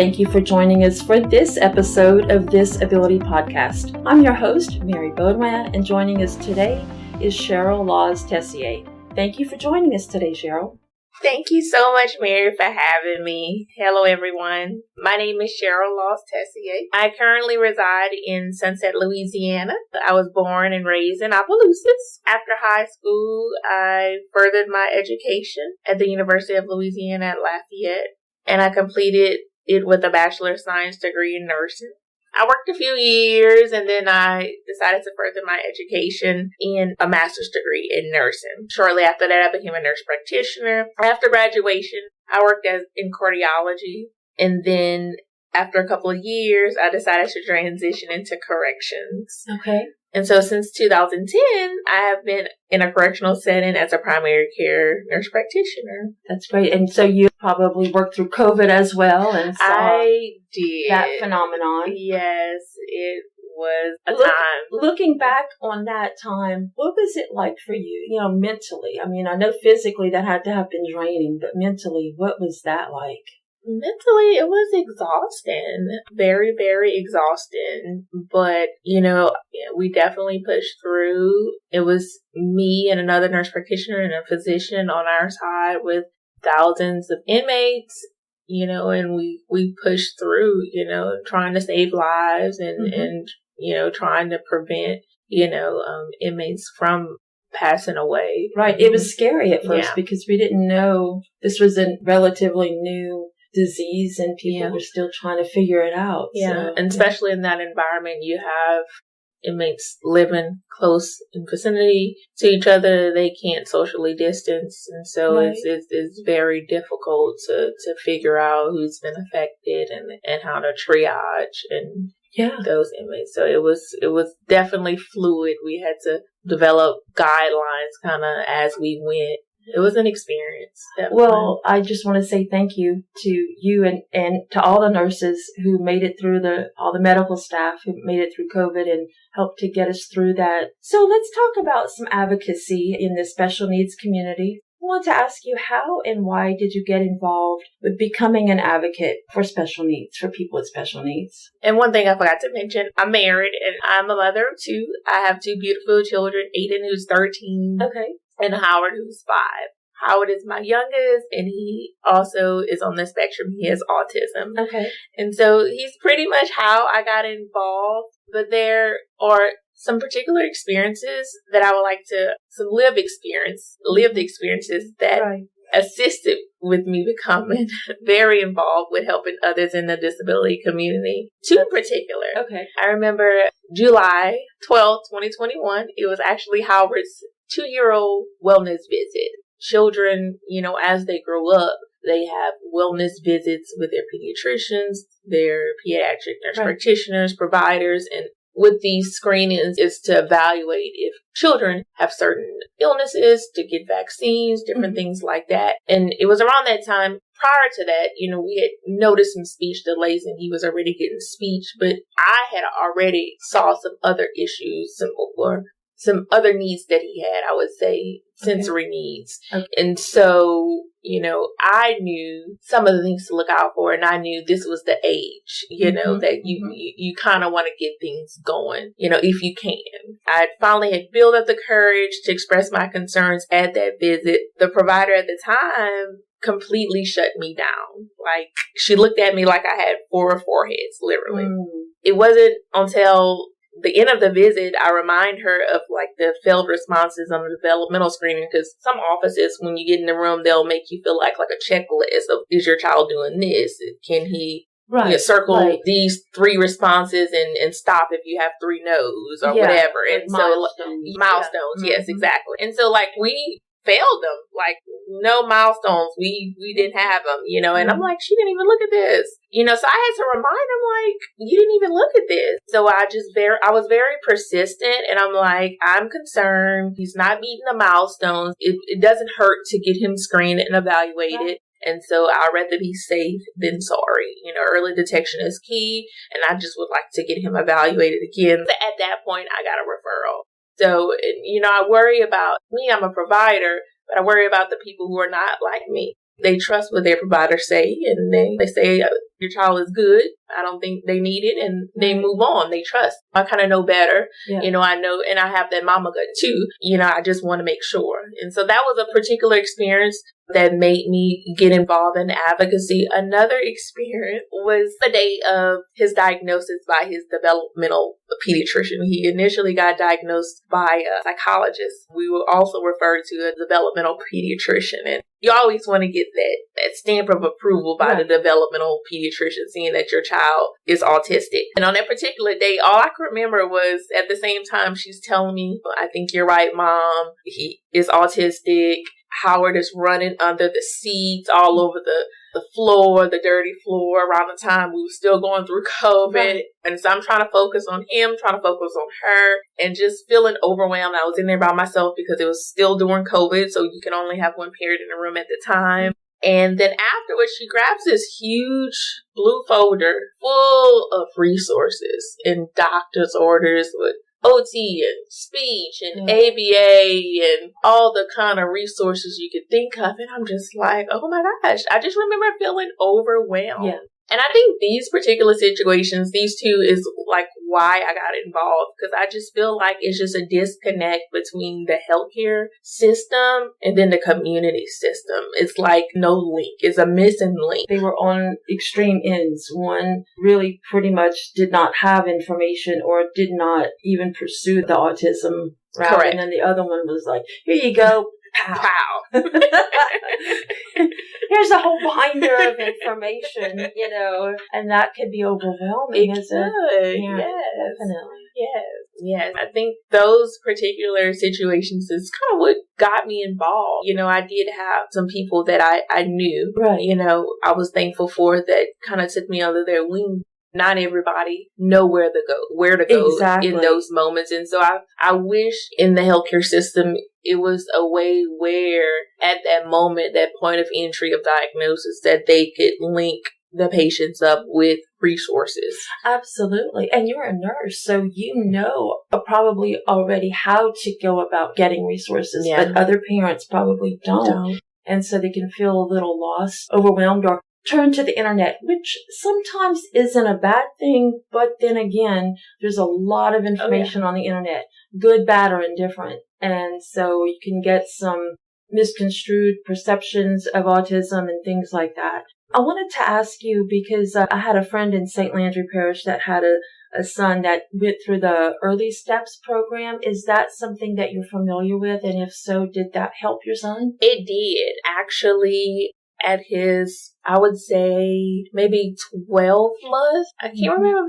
thank you for joining us for this episode of This Ability Podcast. I'm your host, Mary Baudouin, and joining us today is Cheryl Laws Tessier. Thank you for joining us today, Cheryl. Thank you so much, Mary, for having me. Hello, everyone. My name is Cheryl Laws Tessier. I currently reside in Sunset, Louisiana. I was born and raised in Opelousas. After high school, I furthered my education at the University of Louisiana at Lafayette, and I completed it with a Bachelor of Science degree in nursing. I worked a few years and then I decided to further my education in a master's degree in nursing. Shortly after that, I became a nurse practitioner. After graduation, I worked in cardiology. And then after a couple of years, I decided to transition into corrections. Okay. And so since 2010, I have been in a correctional setting as a primary care nurse practitioner. That's great. And so you probably worked through COVID as well and saw I did. that phenomenon. Yes, it was a time. Looking back on that time, what was it like for you, mentally? I mean, I know physically that had to have been draining, but mentally, what was that like? Mentally, it was exhausting. Very, very exhausting. But, we definitely pushed through. It was me and another nurse practitioner and a physician on our side with thousands of inmates, and we pushed through, trying to save lives and trying to prevent, inmates from passing away. Right. It was scary at first because we didn't know this was a relatively new disease and people were still trying to figure it out. Yeah. So, and especially in that environment, you have inmates living close in vicinity to each other. They can't socially distance. And so it's very difficult to figure out who's been affected and how to triage and those inmates. So it was definitely fluid. We had to develop guidelines kind of as we went. It was an experience. Definitely. Well, I just want to say thank you to you and to all the nurses who made it through all the medical staff who made it through COVID and helped to get us through that. So let's talk about some advocacy in the special needs community. I want to ask you, how and why did you get involved with becoming an advocate for special needs, for people with special needs? And one thing I forgot to mention, I'm married and I'm a mother of two. I have two beautiful children, Aiden, who's 13. Okay. And Howard, who's 5. Howard is my youngest, and he also is on the spectrum. He has autism. Okay. And so he's pretty much how I got involved. But there are some particular experiences that I would like to, some lived experiences that assisted with me becoming very involved with helping others in the disability community. Two in particular. Okay. I remember July 12th, 2021. It was actually Howard's 2-year-old wellness visit. Children, as they grow up, they have wellness visits with their pediatricians, their pediatric nurse practitioners, providers, and with these screenings is to evaluate if children have certain illnesses, to get vaccines, different things like that. And it was around that time, prior to that, we had noticed some speech delays and he was already getting speech, but I had already saw some other issues, some other needs that he had, I would say, sensory needs. Okay. And so, I knew some of the things to look out for, and I knew this was the age, that you kind of want to get things going, if you can. I finally had built up the courage to express my concerns at that visit. The provider at the time completely shut me down. Like, she looked at me like I had 4 foreheads, literally. It wasn't until the end of the visit, I remind her of the failed responses on the developmental screening, because some offices, when you get in the room, they'll make you feel like a checklist of, is your child doing this? Can he circle these 3 responses and stop if you have 3 no's or whatever? And milestones. Yes, exactly. And so we failed them. No milestones. We didn't have them, and I'm like, she didn't even look at this, so I had to remind him, you didn't even look at this. So I was very persistent, and I'm like, I'm concerned. He's not meeting the milestones. It doesn't hurt to get him screened and evaluated. And so I'd rather be safe than sorry. Early detection is key, and I just would like to get him evaluated again. At that point, I got a referral. So, I worry about me. I'm a provider, but I worry about the people who are not like me. They trust what their providers say, and they say your child is good. I don't think they need it, and they move on. They trust. I kind of know better. Yeah. I know, and I have that mama gut too. I just want to make sure. And so that was a particular experience that made me get involved in advocacy. Another experience was the day of his diagnosis by his developmental pediatrician. He initially got diagnosed by a psychologist. We were also referred to a developmental pediatrician. And you always want to get that stamp of approval by the developmental pediatrician, seeing that your child is autistic. And on that particular day, all I could remember was at the same time she's telling me, I think you're right, Mom. He is autistic. Howard is running under the seats, all over the floor, the dirty floor. Around the time we were still going through COVID. Right. And so I'm trying to focus on him, trying to focus on her, and just feeling overwhelmed. I was in there by myself because it was still during COVID, so you can only have one parent in the room at the time. And then afterwards, she grabs this huge blue folder full of resources and doctor's orders with OT and speech and ABA and all the kind of resources you could think of. And I'm just like, oh my gosh, I just remember feeling overwhelmed. Yeah. And I think these particular situations, these two is like why I got involved, because I just feel like it's just a disconnect between the healthcare system and then the community system. It's like no link. It's a missing link. They were on extreme ends. One really pretty much did not have information or did not even pursue the autism route. Correct. And then the other one was like, here you go. Pow. Here's a whole binder of information, and that could be overwhelming. It could. Yeah, yes. Definitely. Yes. I think those particular situations is kind of what got me involved. I did have some people that I knew, right. I was thankful for that kind of took me under their wing. Not everybody know where to go exactly. in those moments. And so I wish in the healthcare system, it was a way where at that moment, that point of entry of diagnosis, that they could link the patients up with resources. Absolutely. And you're a nurse, so probably already how to go about getting resources, but other parents probably don't. And so they can feel a little lost, overwhelmed, or turn to the internet, which sometimes isn't a bad thing, but then again, there's a lot of information on the internet, good, bad, or indifferent. And so you can get some misconstrued perceptions of autism and things like that. I wanted to ask you, because I had a friend in St. Landry Parish that had a son that went through the Early Steps program. Is that something that you're familiar with? And if so, did that help your son? It did. Actually, at his, I would say, maybe 12 months. I can't remember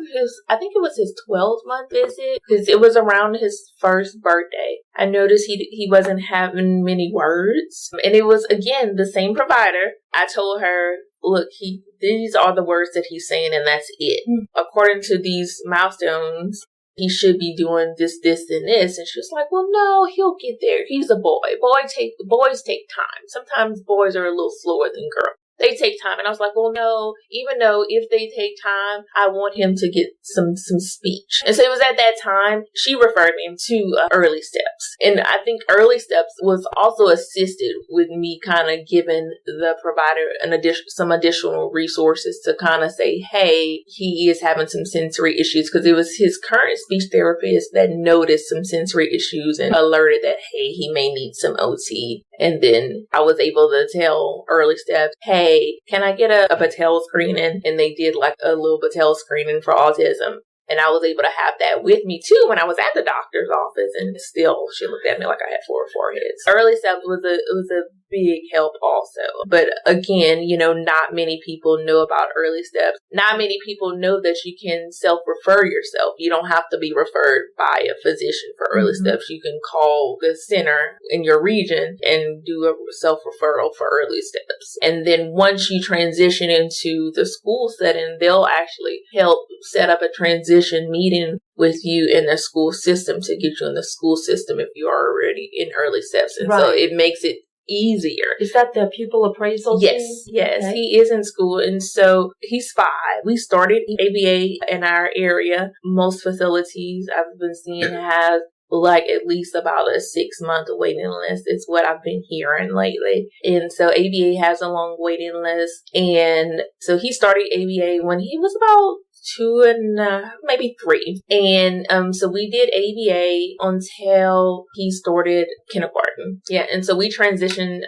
I think it was his 12th month visit, because it was around his first birthday. I noticed he wasn't having many words. And it was, again, the same provider. I told her, look, these are the words that he's saying, and that's it. According to these milestones, he should be doing this, and this. And she was like, well, no, he'll get there. He's a boy. Boys take time. Sometimes boys are a little slower than girls. They take time. And I was like, well, no, even though if they take time, I want him to get some speech. And so it was at that time, she referred him to Early Steps. And I think Early Steps was also assisted with me kind of giving the provider some additional resources to kind of say, hey, he is having some sensory issues, because it was his current speech therapist that noticed some sensory issues and alerted that, hey, he may need some OT. And then I was able to tell Early Steps, hey, can I get a Patel screening? And they did like a little Patel screening for autism. And I was able to have that with me too when I was at the doctor's office. And still, she looked at me like I had 4 foreheads. Early Steps was a big help also. But again, not many people know about Early Steps. Not many people know that you can self-refer yourself. You don't have to be referred by a physician for Early Steps. You can call the center in your region and do a self-referral for Early Steps. And then once you transition into the school setting, they'll actually help set up a transition meeting with you in the school system to get you in the school system if you are already in Early Steps. And so it makes it easier. Is that the pupil appraisal Yes, team? yes. Okay. He is in school, and so he's 5. We started ABA in our area. Most facilities I've been seeing have like at least about a 6-month waiting list is what I've been hearing lately. And so ABA has a long waiting list. And so he started ABA when he was about 2 and maybe 3. And so we did ABA until he started kindergarten. Yeah, and so we transitioned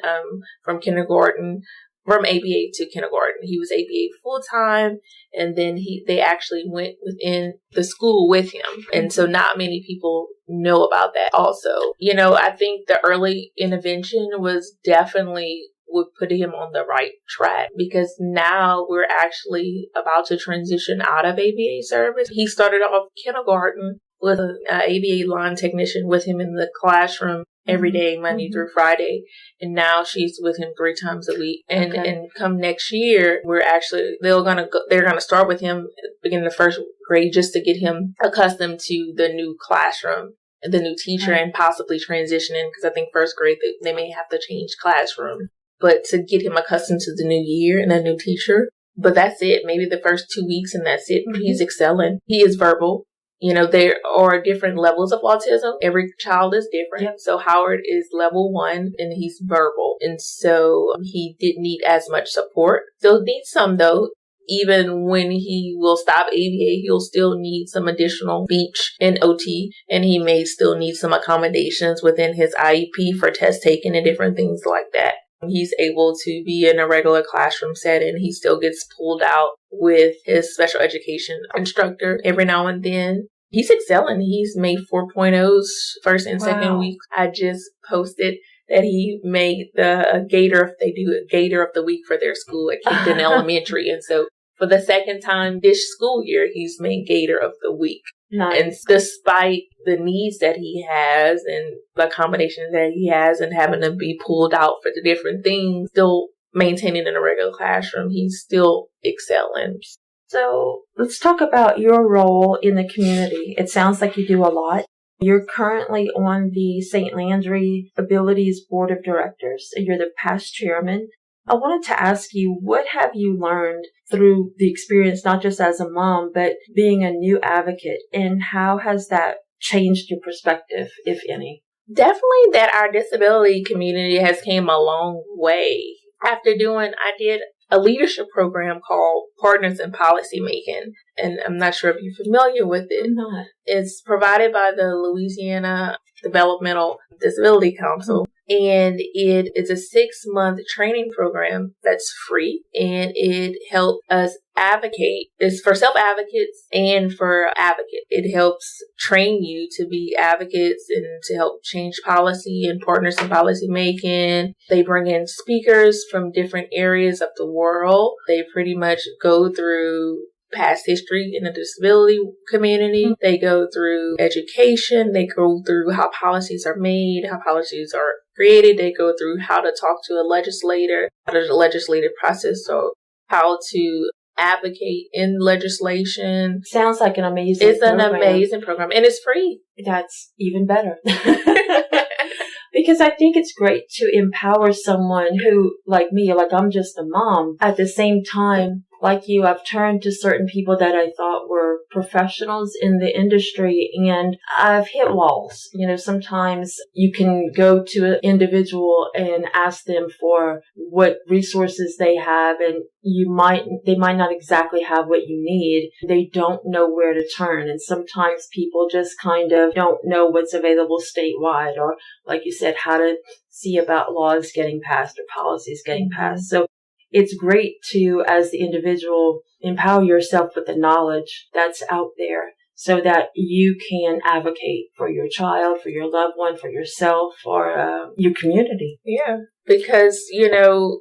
from ABA to kindergarten. He was ABA full time, and then they actually went within the school with him. And so not many people know about that also. I think the early intervention was definitely would put him on the right track, because now we're actually about to transition out of ABA service. He started off kindergarten with an ABA line technician with him in the classroom every day, Monday through Friday. And now she's with him 3 times a week. And come next year, they're gonna start with him at the beginning of the first grade, just to get him accustomed to the new classroom, the new teacher, and possibly transitioning, because I think first grade they may have to change classroom. But to get him accustomed to the new year and the new teacher. But that's it. Maybe the first 2 weeks, and that's it. He's excelling. He is verbal. There are different levels of autism. Every child is different. Yep. So Howard is level 1, and he's verbal. And so he didn't need as much support. Still needs some, though. Even when he will stop ABA, he'll still need some additional speech and OT. And he may still need some accommodations within his IEP for test taking and different things like that. He's able to be in a regular classroom setting. He still gets pulled out with his special education instructor every now and then. He's excelling. He's made 4.0s first and second week. I just posted that he made the Gator, if they do a Gator of the week for their school at Kingdon Elementary. And so for the second time this school year, he's made Gator of the week. Nice. And despite the needs that he has and the accommodations that he has and having to be pulled out for the different things, still maintaining in a regular classroom, he's still excelling. So let's talk about your role in the community. It sounds like you do a lot. You're currently on the St. Landry Abilities Board of Directors. You're the past chairman. I wanted to ask you, what have you learned through the experience, not just as a mom, but being a new advocate, and how has that changed your perspective, if any? Definitely that our disability community has came a long way. I did a leadership program called Partners in Policymaking, and I'm not sure if you're familiar with it. I'm not. It's provided by the Louisiana Developmental Disability Council. And it is a 6-month training program that's free, and it helps us advocate. It's for self-advocates and for advocates. It helps train you to be advocates and to help change policy and partners in policy making. They bring in speakers from different areas of the world. They pretty much go through past history in the disability community. They go through education. They go through how policies are made, how policies are created. They go through how to talk to a legislator, how the legislative process, so how to advocate in legislation. Sounds like an amazing program. An amazing program, and it's free. That's even better. Because I think it's great to empower someone who, like me, I'm just a mom. At the same time, like you, I've turned to certain people that I thought were professionals in the industry, and I've hit walls. Sometimes you can go to an individual and ask them for what resources they have, and they might not exactly have what you need. They don't know where to turn. And sometimes people just kind of don't know what's available statewide, or like you said, how to see about laws getting passed or policies getting passed. So it's great to, as the individual, empower yourself with the knowledge that's out there so that you can advocate for your child, for your loved one, for yourself, for your community. Yeah, because,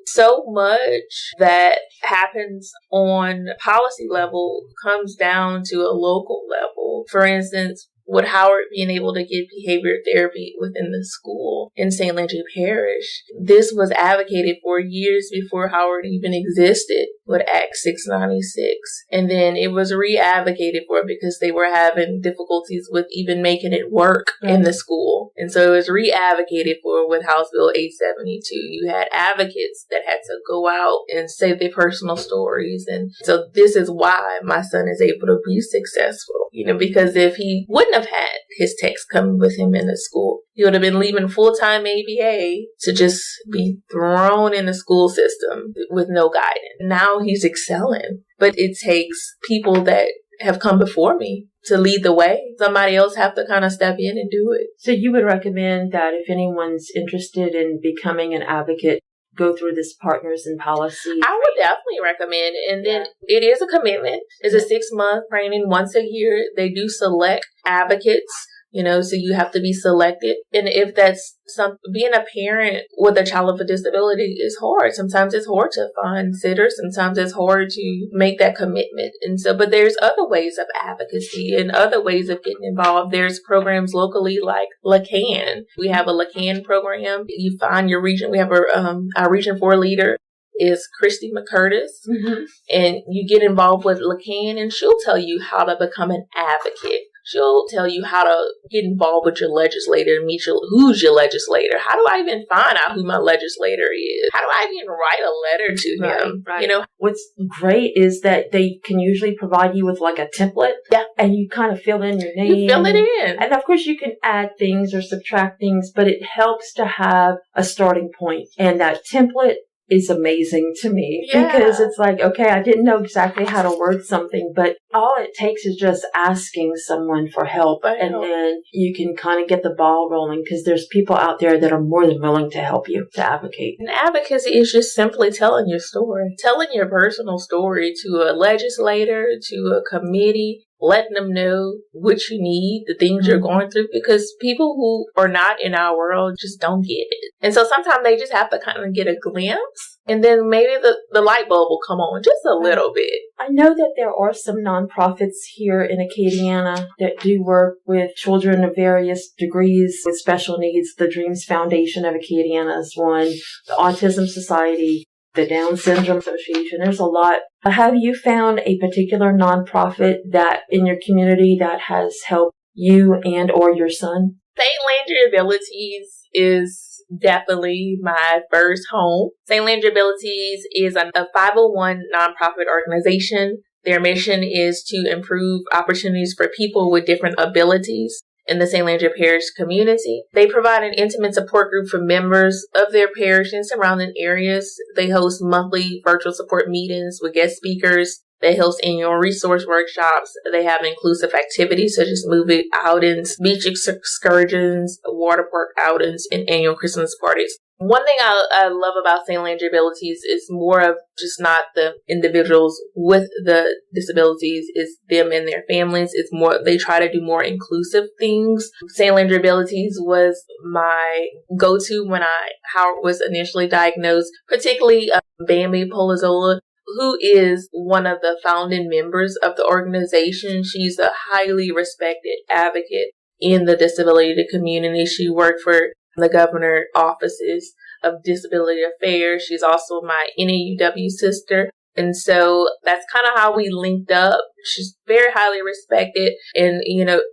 so much that happens on policy level comes down to a local level. For instance, with Howard being able to get behavior therapy within the school in St. Landry Parish, this was advocated for years before Howard even existed with Act 696. And then it was re-advocated for because they were having difficulties with even making it work in the school. And so it was re-advocated for with House Bill 872. You had advocates that had to go out and say their personal stories. And so this is why my son is able to be successful. because if he wouldn't have had his text coming with him in the school, he would have been leaving full-time ABA to just be thrown in the school system with no guidance. Now he's excelling, but it takes people that have come before me to lead the way. Somebody else have to kind of step in and do it. So you would recommend that if anyone's interested in becoming an advocate, go through this Partners in Policy? I would definitely recommend. And then it is a commitment. It's a 6-month training once a year. They do select advocates, so you have to be selected. And if that's being a parent with a child with a disability is hard. Sometimes it's hard to find sitters. Sometimes it's hard to make that commitment. And so, but there's other ways of advocacy and other ways of getting involved. There's programs locally like LACAN. We have a LACAN program. You find your region. We have our Region 4 leader is Christy McCurtis. Mm-hmm. And you get involved with LACAN and she'll tell you how to become an advocate. She'll tell you how to get involved with your legislator and who's your legislator. How do I even find out who my legislator is? How do I even write a letter to him? Right. What's great is that they can usually provide you with like a template. Yeah. And you kind of fill in your name. You fill it in. And of course you can add things or subtract things, but it helps to have a starting point. And that template is amazing to me because it's like, okay, I didn't know exactly how to word something, but all it takes is just asking someone for help. And then you can kind of get the ball rolling because there's people out there that are more than willing to help you to advocate. And advocacy is just simply telling your story, telling your personal story to a legislator, to a committee, letting them know what you need, the things you're going through, because people who are not in our world just don't get it. And so sometimes they just have to kind of get a glimpse, and then maybe the light bulb will come on just a little bit. I know that there are some nonprofits here in Acadiana that do work with children of various degrees with special needs. The Dreams Foundation of Acadiana is one, the Autism Society, the Down Syndrome Association. There's a lot. Have you found a particular nonprofit that in your community that has helped you and or your son? St. Landry Abilities is definitely my first home. St. Landry Abilities is a 501 nonprofit organization. Their mission is to improve opportunities for people with different abilities in the St. Landry Parish community. They provide an intimate support group for members of their parish and surrounding areas. They host monthly virtual support meetings with guest speakers. They host annual resource workshops. They have inclusive activities such as movie outings, beach excursions, water park outings, and annual Christmas parties. One thing I love about St. Landry Abilities is more of just not the individuals with the disabilities, it's them and their families. It's more, they try to do more inclusive things. St. Landry Abilities was my go-to when Howard was initially diagnosed, particularly Bambi Polizzola, who is one of the founding members of the organization. She's a highly respected advocate in the disability community. She worked for the governor offices of disability affairs. She's also my NAUW sister. And so that's kind of how we linked up. She's very highly respected. And,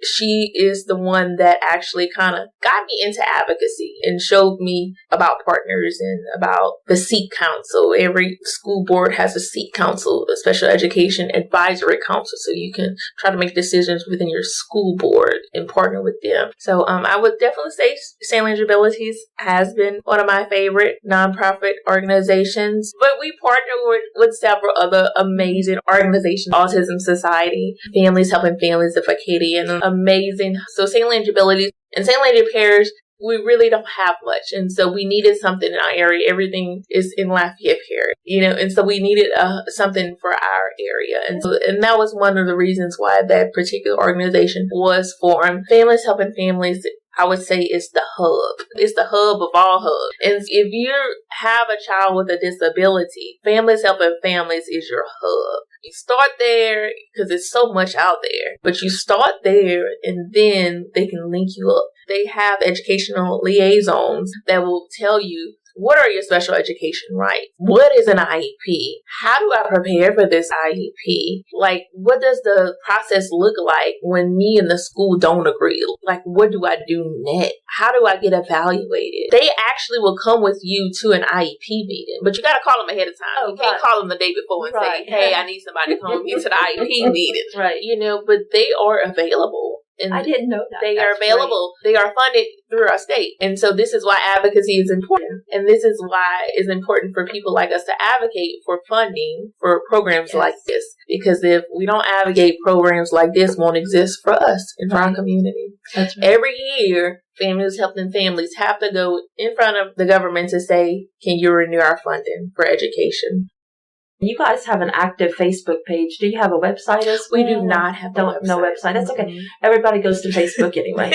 she is the one that actually kind of got me into advocacy and showed me about partners and about the SEEK Council. Every school board has a SEEK Council, a Special Education Advisory Council. So you can try to make decisions within your school board and partner with them. So I would definitely say St. Landry Abilities has been one of my favorite nonprofit organizations. But we partner with several other amazing organizations. Autism Society, Families Helping Families of Acadia, and amazing. So St. Landry Abilities and St. Landry Parish, we really don't have much. And so we needed something in our area. Everything is in Lafayette Parish, and so we needed something for our area. And that was one of the reasons why that particular organization was formed. Families Helping Families, I would say, is the hub. It's the hub of all hubs. And if you have a child with a disability, Families Helping Families is your hub. You start there because there's so much out there, but you start there and then they can link you up. They have educational liaisons that will tell you What are your special education rights? What is an IEP? How do I prepare for this IEP? Like, what does the process look like when me and the school don't agree? Like, what do I do next? How do I get evaluated? They actually will come with you to an IEP meeting, but you got to call them ahead of time. You can't call them the day before and say, hey, I need somebody to come with me to the IEP meeting. Right. You know, but they are available. And I didn't know that. They are available. Great. They are funded through our state. And so this is why advocacy is important. And this is why it's important for people like us to advocate for funding for programs like this. Because if we don't advocate, programs like this won't exist for us and for our community. That's right. Every year, Families Helping Families have to go in front of the government to say, can you renew our funding for education? You guys have an active Facebook page. Do you have a website as well? We do not have a website. No website. That's okay. Everybody goes to Facebook anyway.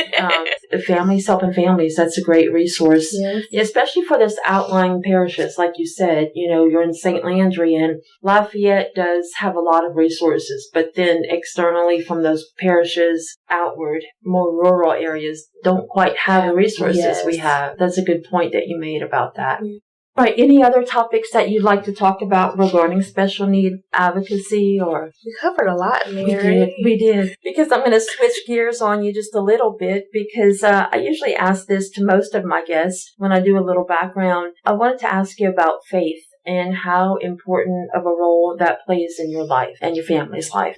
Families Helping Families. That's a great resource. Yes. Especially for this outlying parishes. Like you said, you know, you're in St. Landry, and Lafayette does have a lot of resources. But then externally from those parishes outward, more rural areas don't quite have the resources we have. That's a good point that you made about that. Yeah. Right. Any other topics that you'd like to talk about regarding special need advocacy? Or we covered a lot, Mary. We did. Because I'm going to switch gears on you just a little bit, because I usually ask this to most of my guests when I do a little background. I wanted to ask you about faith and how important of a role that plays in your life and your family's life.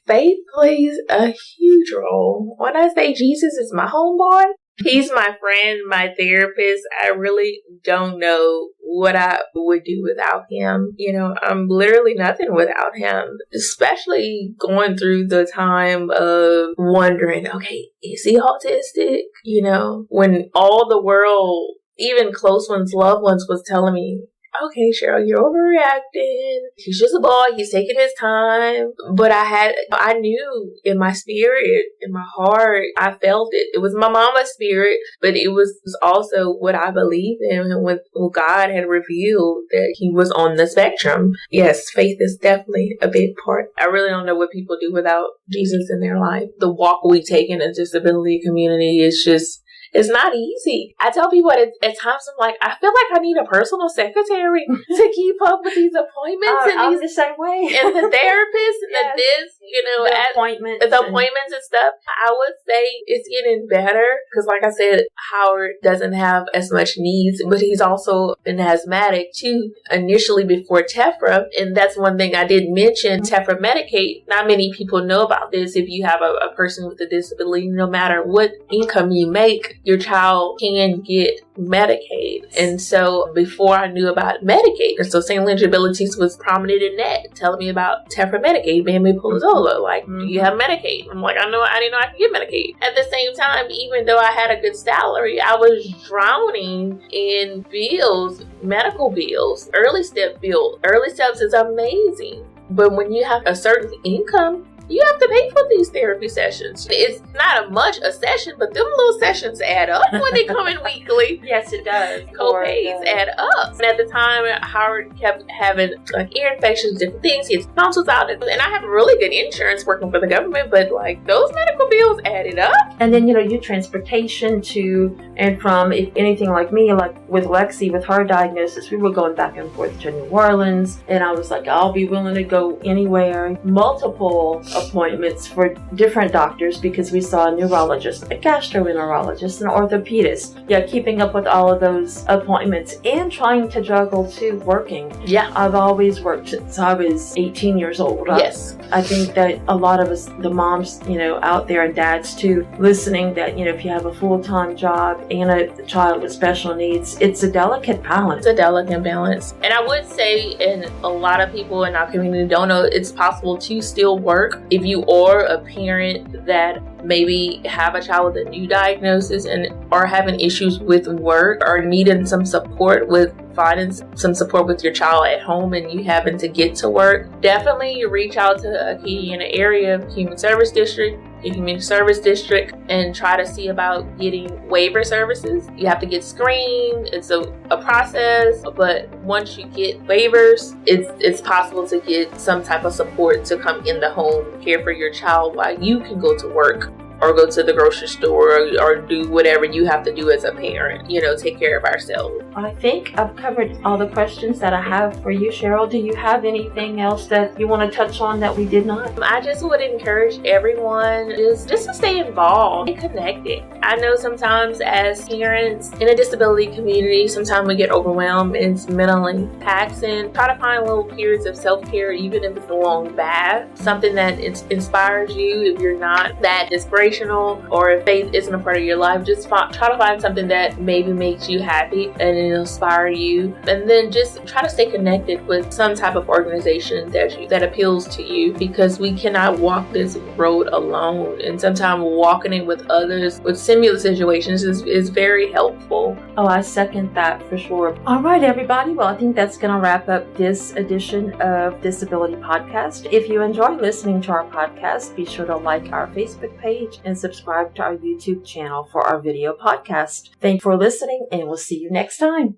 Faith plays a huge role. When I say Jesus is my homeboy, he's my friend, my therapist. I really don't know what I would do without him. You know, I'm literally nothing without him, especially going through the time of wondering, okay, is he autistic? You know, when all the world, even close ones, loved ones, was telling me, okay, Cheryl, you're overreacting. He's just a boy. He's taking his time. But I knew in my spirit, in my heart, I felt it. It was my mama's spirit, but it was also what I believed in and what God had revealed, that he was on the spectrum. Yes, faith is definitely a big part. I really don't know what people do without Jesus in their life. The walk we take in a disability community is just, it's not easy. I tell people at times, I'm like, I feel like I need a personal secretary to keep up with these appointments and I'm the same way. And the therapist and the this, you know, the appointments and stuff. I would say it's getting better because, like I said, Howard doesn't have as much needs, but he's also an asthmatic too. Initially before Tefra, and that's one thing I didn't mention. Tefra Medicaid. Not many people know about this. If you have a person with a disability, no matter what income you make, your child can get Medicaid. And so before I knew about Medicaid, and so St. Landry Abilities was prominent in that, telling me about Tefra Medicaid, Bambi-Pulizzola, like, do you have Medicaid? I'm like, I didn't know I could get Medicaid. At the same time, even though I had a good salary, I was drowning in bills, medical bills, early step bills. Early steps is amazing. But when you have a certain income, you have to pay for these therapy sessions. It's not a session, but them little sessions add up when they come in weekly. Yes, it does. Co-pays add up. And at the time, Howard kept having like ear infections, different things. He had tonsils out. And I have really good insurance working for the government, but like those medical bills added up. And then, you know, your transportation to and from, if anything like me, like with Lexi, with her diagnosis, we were going back and forth to New Orleans. And I was like, I'll be willing to go anywhere. Multiple appointments for different doctors because we saw a neurologist, a gastroenterologist, an orthopedist. Yeah, keeping up with all of those appointments and trying to juggle too, working. Yeah. I've always worked since I was 18 years old. Yes. I think that a lot of us, the moms, you know, out there and dads too, listening that, you know, if you have a full-time job and a child with special needs, it's a delicate balance. It's a delicate balance. And I would say, and a lot of people in our community don't know, it's possible to still work if you are a parent that maybe have a child with a new diagnosis and are having issues with work or needing some support with finding some support with your child at home and you having to get to work, definitely reach out to a key in an area human service district, your community service district, and try to see about getting waiver services. You have to get screened. It's a process, but once you get waivers, it's possible to get some type of support to come in the home, care for your child while you can go to work. or go to the grocery store or do whatever you have to do as a parent, take care of ourselves. I think I've covered all the questions that I have for you, Cheryl. Do you have anything else that you want to touch on that we did not? I just would encourage everyone just to stay involved and connected. I know sometimes as parents in a disability community, sometimes we get overwhelmed and it's mentally taxing. Try to find little periods of self-care, even if it's a long bath, something that inspires you. If you're not that inspirational or if faith isn't a part of your life, just try to find something that maybe makes you happy and it'll inspire you. And then just try to stay connected with some type of organization that appeals to you, because we cannot walk this road alone. And sometimes walking it with others with similar situations is very helpful. Oh, I second that for sure. All right, everybody. Well, I think that's going to wrap up this edition of Disability Podcast. If you enjoy listening to our podcast, be sure to like our Facebook page and subscribe to our YouTube channel for our video podcast. Thank you for listening, and we'll see you next time.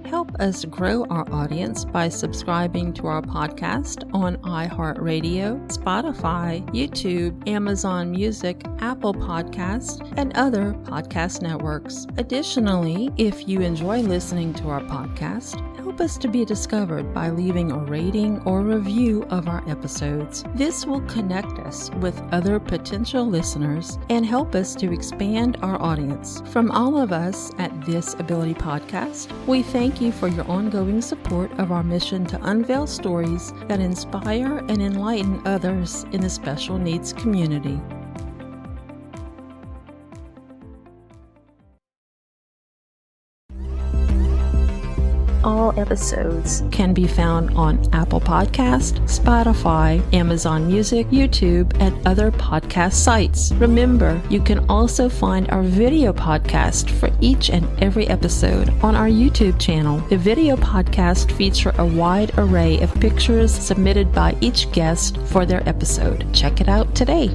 Help us grow our audience by subscribing to our podcast on iHeartRadio, Spotify, YouTube, Amazon Music, Apple Podcasts, and other podcast networks. Additionally, if you enjoy listening to our podcast, help us to be discovered by leaving a rating or review of our episodes. This will connect us with other potential listeners and help us to expand our audience. From all of us at Disability Podcast, we thank you for your ongoing support of our mission to unveil stories that inspire and enlighten others in the special needs community. All episodes can be found on Apple Podcast, Spotify, Amazon Music, YouTube, and other podcast sites. Remember, you can also find our video podcast for each and every episode on our YouTube channel. The video podcast feature a wide array of pictures submitted by each guest for their episode. Check it out today.